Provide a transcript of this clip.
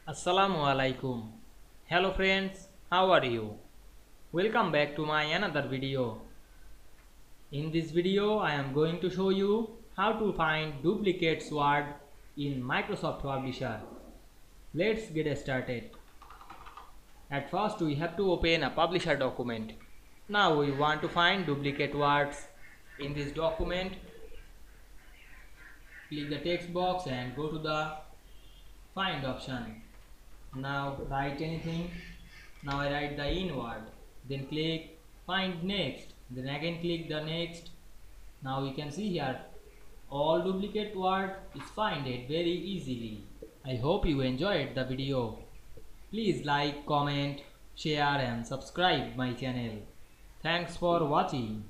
Assalamu Walaikum. Hello friends, how are you? Welcome back to my another video. In this video I am going to show you how to find duplicate word in Microsoft Publisher. Let's get started. At first we have to open a publisher document. Now we want to find duplicate words in this document. Click the text box and go to the find option. Now write anything. Now I write the in word. Then click find next. Then again click the next. Now you can see here all duplicate word is finded very easily. I hope you enjoyed the video. Please like, comment, share and subscribe my channel. Thanks for watching.